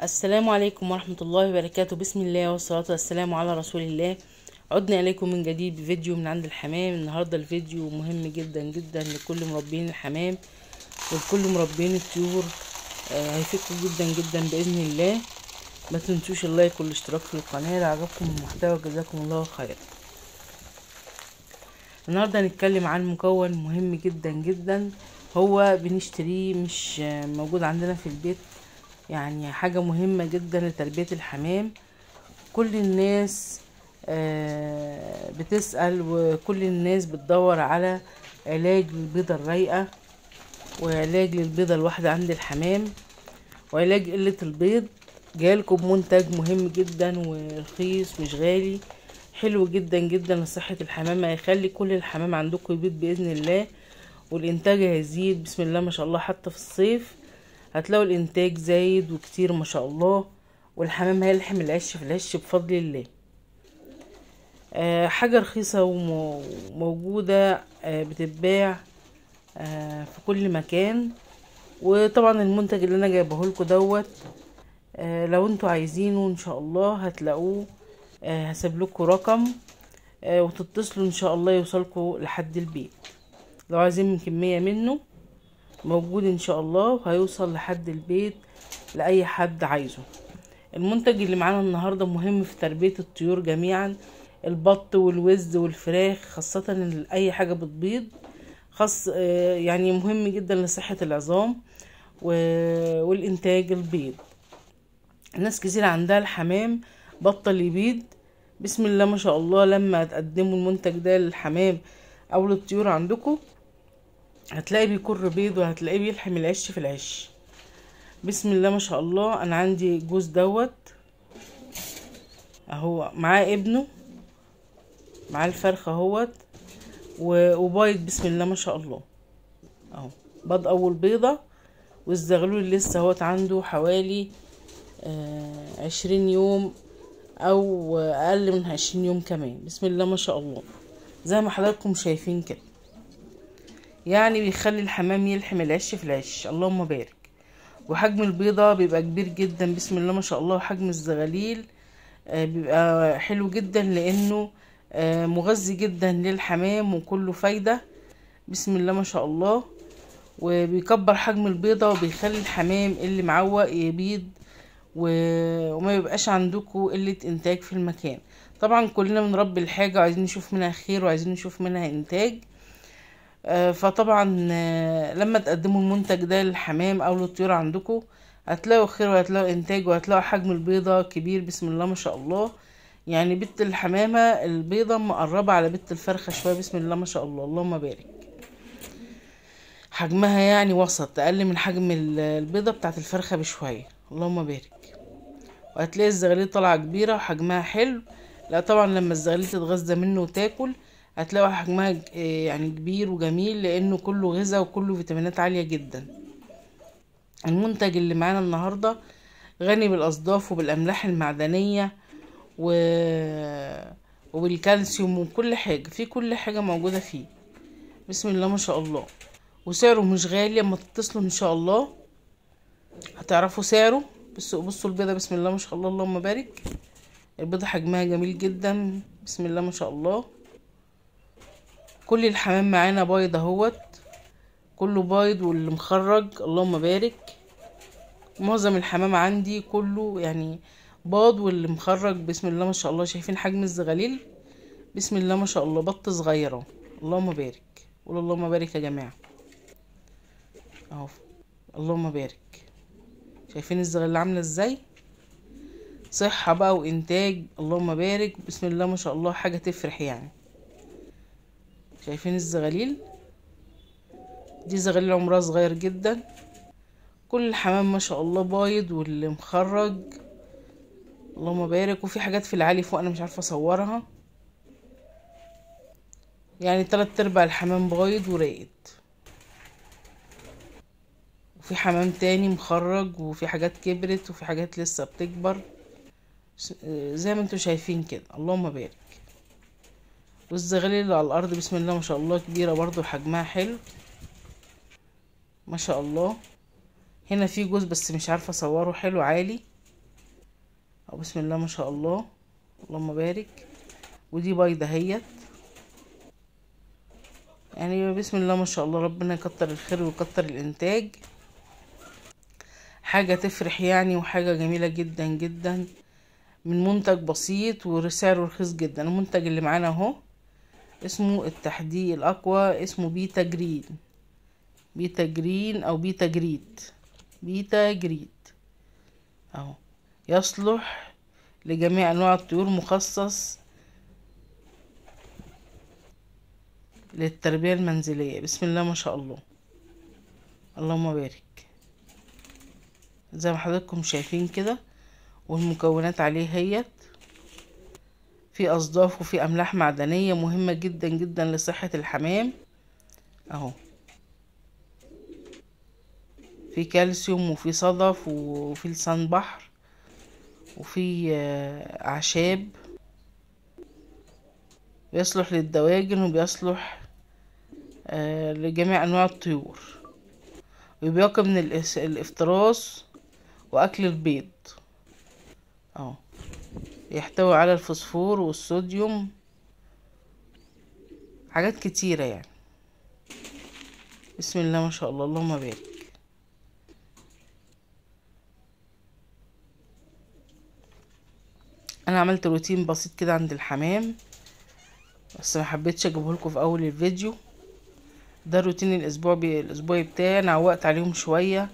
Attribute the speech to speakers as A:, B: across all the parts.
A: السلام عليكم ورحمة الله وبركاته. بسم الله والصلاة والسلام على رسول الله. عدنا إليكم من جديد بفيديو من عند الحمام. النهاردة الفيديو مهم جدا جدا لكل مربين الحمام ولكل مربين الطيور. هيفيدكم جدا جدا بإذن الله. ما تنسوش اللايك والاشتراك في القناة لو عجبكم المحتوى. جزاكم الله خير. النهاردة هنتكلم عن مكون مهم جدا جدا، هو بنشتريه مش موجود عندنا في البيت، يعني حاجة مهمة جدا لتربية الحمام. كل الناس بتسأل وكل الناس بتدور على علاج للبيضة الرايقة وعلاج للبيضة الواحدة عند الحمام وعلاج قلة البيض. جايلكم منتج مهم جدا ورخيص مش غالي، حلو جدا جدا لصحة الحمام. هيخلي كل الحمام عندكم يبيض بإذن الله، والإنتاج هيزيد بسم الله ما شاء الله. حتى في الصيف هتلاقوا الانتاج زايد وكتير ما شاء الله، والحمام هيلحم العش في العش بفضل الله. حاجة رخيصة وموجودة، بتتباع في كل مكان. وطبعا المنتج اللي انا جايبه لكم دوت، لو انتوا عايزينه ان شاء الله هتلاقوه. هسيب لكم رقم وتتصلوا ان شاء الله يوصلكم لحد البيت. لو عايزين كمية منه موجود ان شاء الله، وهيوصل لحد البيت لاي حد عايزه. المنتج اللي معانا النهارده مهم في تربية الطيور جميعا، البط والوز والفراخ، خاصة اي حاجة بتبيض، خاص يعني مهم جدا لصحة العظام والانتاج البيض. ناس كتير عندها الحمام بطل يبيض، بسم الله ما شاء الله. لما تقدموا المنتج ده للحمام او للطيور عندكم هتلاقي بيكر بيض وهتلاقيه بيلحم العش في العش بسم الله ما شاء الله. انا عندي جوز دوت اهو، معاه ابنه، معاه الفرخه اهوت وبايض بسم الله ما شاء الله اهو. بيض اول بيضه، والزغلول لسه اهوت عنده حوالي 20 يوم او اقل من 20 يوم كمان بسم الله ما شاء الله، زي ما حضراتكم شايفين كده. يعني بيخلي الحمام يلحم العش في العش، اللهم بارك. وحجم البيضة بيبقى كبير جدا بسم الله ما شاء الله. وحجم الزغاليل بيبقى حلو جدا لانه مغذي جدا للحمام وكله فايدة بسم الله ما شاء الله. وبيكبر حجم البيضة وبيخلي الحمام اللي معوق يبيض وما يبقاش عندكم قلة انتاج في المكان. طبعا كلنا بنربي الحاجة وعايزين نشوف منها خير وعايزين نشوف منها انتاج. فطبعا لما تقدموا المنتج ده للحمام او للطيور عندكم هتلاقوا خير وهتلاقوا انتاج وهتلاقوا حجم البيضة كبير بسم الله ما شاء الله. يعني بيضة الحمامة البيضة مقربة على بيضة الفرخة شوية بسم الله ما شاء الله، اللهم بارك. حجمها يعني وسط، اقل من حجم البيضة بتاعت الفرخة بشوية، اللهم بارك. وهتلاقي الزغاليل طالعة كبيرة وحجمها حلو. لا طبعا لما الزغاليل تتغذى منه وتاكل هتلاقوا حجمها يعني كبير وجميل، لانه كله غذاء وكله فيتامينات عالية جدا. المنتج اللي معانا النهاردة غني بالاصداف وبالاملاح المعدنية وبالكالسيوم وكل حاجة، في كل حاجة موجودة فيه بسم الله ما شاء الله. وسعره مش غالي، اما تتصلوا ان شاء الله هتعرفوا سعره. بصوا البيضة بسم الله ما شاء الله، اللهم بارك. البيضة حجمها جميل جدا بسم الله ما شاء الله. كل الحمام معانا بايض اهوت، كله بايض واللي مخرج اللهم بارك. معظم الحمام عندي كله يعني باض واللي مخرج بسم الله ما شاء الله. شايفين حجم الزغاليل بسم الله ما شاء الله، بط صغيره اللهم بارك. قولوا اللهم بارك يا جماعه اهو، اللهم بارك. شايفين الزغاليل عامله ازاي؟ صحه بقى وانتاج اللهم بارك بسم الله ما شاء الله، حاجه تفرح يعني. شايفين الزغاليل دي زغاليل عمرها صغير جدا. كل الحمام ما شاء الله بايض واللي مخرج اللهم بارك. وفي حاجات في العالي فوق انا مش عارفه اصورها، يعني 3/4 الحمام بايض وراقد، وفي حمام تاني مخرج، وفي حاجات كبرت وفي حاجات لسه بتكبر زي ما انتوا شايفين كده اللهم بارك. والزغاليل اللي على الارض بسم الله ما شاء الله كبيره برضو، حجمها حلو ما شاء الله. هنا في جوز بس مش عارفه اصوره، حلو عالي بسم الله ما شاء الله، اللهم بارك. ودي بيضة اهيت، يعني بسم الله ما شاء الله، ربنا يكتر الخير ويكتر الانتاج. حاجة تفرح يعني، وحاجة جميلة جدا جدا، من منتج بسيط وسعره رخيص جدا. المنتج اللي معانا اهو اسمه التحديق الاقوى، اسمه بيتا جرين، بيتا جرين او بيتا جريد، بيتا جريد اهو. يصلح لجميع انواع الطيور، مخصص للتربية المنزلية. بسم الله ما شاء الله، اللهم بارك. زي ما حضراتكم شايفين كده، والمكونات عليه هيت، في اصداف وفي املاح معدنية مهمة جدا جدا لصحة الحمام اهو. في كالسيوم وفي صدف وفي لسان بحر وفي اعشاب. بيصلح للدواجن وبيصلح لجميع انواع الطيور، وبيقي من الافتراس واكل البيض اهو. يحتوي على الفوسفور والصوديوم، حاجات كتيرة يعني. بسم الله ما شاء الله، اللهم بارك. انا عملت روتين بسيط كده عند الحمام، بس ما حبيتش اجيبه لكم في اول الفيديو. ده الروتين الاسبوعي بتاعي. انا عوقت عليهم شويه،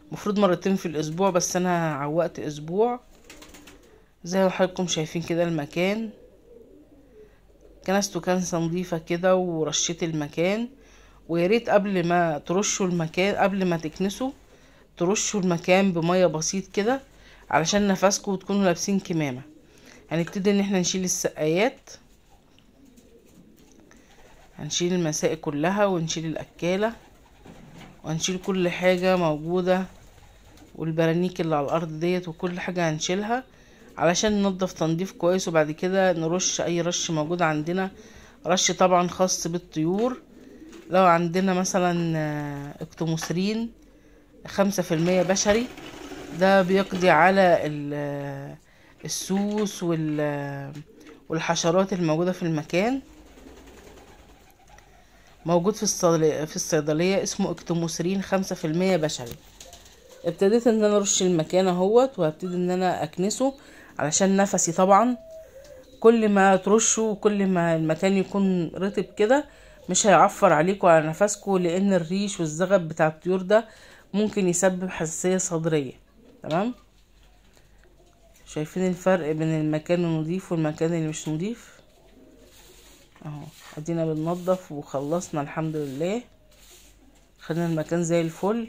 A: المفروض مرتين في الاسبوع، بس انا عوقت اسبوع. زي ما حضراتكم شايفين كده المكان، كنسته كنسه نظيفه كده، ورشيت المكان. ويا ريت قبل ما ترشوا المكان، قبل ما تكنسوا، ترشوا المكان بميه بسيط كده، علشان نفسكم وتكونوا لابسين كمامه. هنبتدي ان احنا نشيل السقايات، هنشيل المسائل كلها، ونشيل الاكاله، وهنشيل كل حاجه موجوده، والبرانيك اللي على الارض ديت، وكل حاجه هنشيلها علشان ننضف تنظيف كويس. وبعد كده نرش اي رش موجود عندنا، رش طبعا خاص بالطيور. لو عندنا مثلا اكتوموسرين 5% بشري، ده بيقضي على السوس والحشرات الموجودة في المكان. موجود في الصيدلية، اسمه اكتوموسرين 5% بشري. ابتديت ان انا ارش المكان اهوت، وهبتدي ان انا اكنسه علشان نفسي طبعا. كل ما ترشوا كل ما المكان يكون رطب كده، مش هيعفر عليكم على نفسكم، لان الريش والزغب بتاع الطيور ده ممكن يسبب حساسية صدرية. تمام؟ شايفين الفرق بين المكان النظيف والمكان اللي مش نظيف اهو. ادينا بننضف وخلصنا الحمد لله، خلينا المكان زي الفل.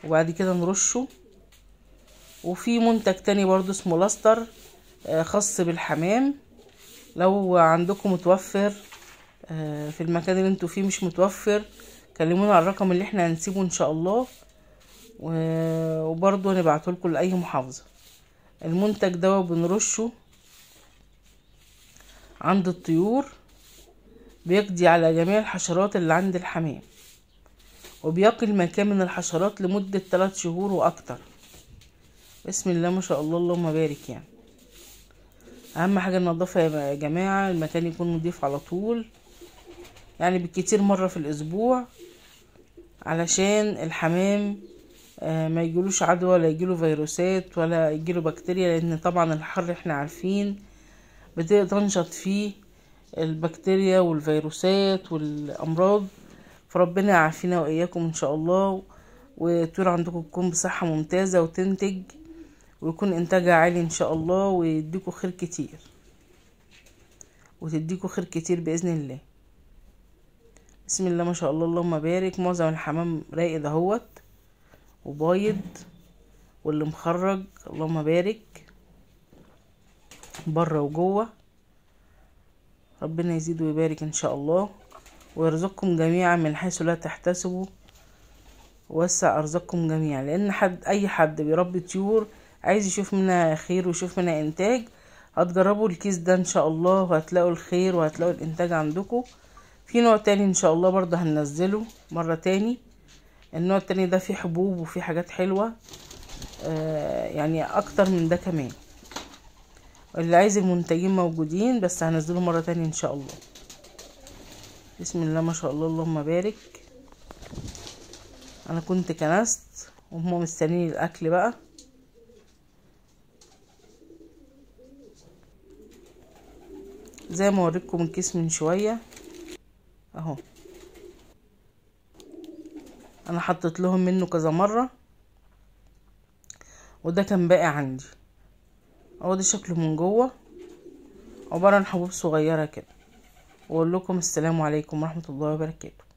A: وبعد كده نرشه. وفي منتج تاني برضو اسمه لاستر، خاص بالحمام. لو عندكم متوفر في المكان اللي انتوا فيه مش متوفر، كلمونا على الرقم اللي احنا هنسيبه ان شاء الله، وبرضو هنبعته لكم لاي محافظة. المنتج ده بنرشه عند الطيور، بيقضي على جميع الحشرات اللي عند الحمام، وبيقي المكان من الحشرات لمدة 3 شهور واكتر. بسم الله ما شاء الله، اللهم بارك. يعني اهم حاجة النظافة يا جماعة، المكان يكون نظيف على طول، يعني بالكتير مرة في الاسبوع، علشان الحمام ما يجيلوش عدوى، ولا يجيله فيروسات، ولا يجيله بكتيريا. لان طبعا الحر احنا عارفين بتنشط فيه البكتيريا والفيروسات والامراض. فربنا يعافينا واياكم ان شاء الله، والطيور عندكم تكون بصحة ممتازة وتنتج، ويكون انتاجها عالي ان شاء الله، ويديكوا خير كتير، وتديكوا خير كتير باذن الله. بسم الله ما شاء الله، اللهم بارك. معظم الحمام راقد اهوت وبايض، واللي مخرج اللهم بارك بره وجوه. ربنا يزيد ويبارك ان شاء الله، ويرزقكم جميعا من حيث لا تحتسبوا، ووسع ارزاقكم جميعا. لان اي حد بيربي طيور عايز يشوف منها خير ويشوف منها انتاج، هتجربوا الكيس ده ان شاء الله، وهتلاقوا الخير وهتلاقوا الانتاج عندكم. في نوع تاني ان شاء الله برضه هننزله مرة تاني. النوع التاني ده فيه حبوب وفيه حاجات حلوة، يعني اكتر من ده كمان. اللي عايز المنتجين موجودين، بس هنزله مرة تانية ان شاء الله. بسم الله ما شاء الله، اللهم بارك. انا كنت كنست وهم مستنيين الاكل بقى. زي ما اوريكم الكيس من شوية اهو، انا حطيت لهم منه كذا مرة، وده كان باقي عندي اهو. ده شكله من جوه، عبارة عن حبوب صغيرة كده. واقول لكم السلام عليكم ورحمة الله وبركاته.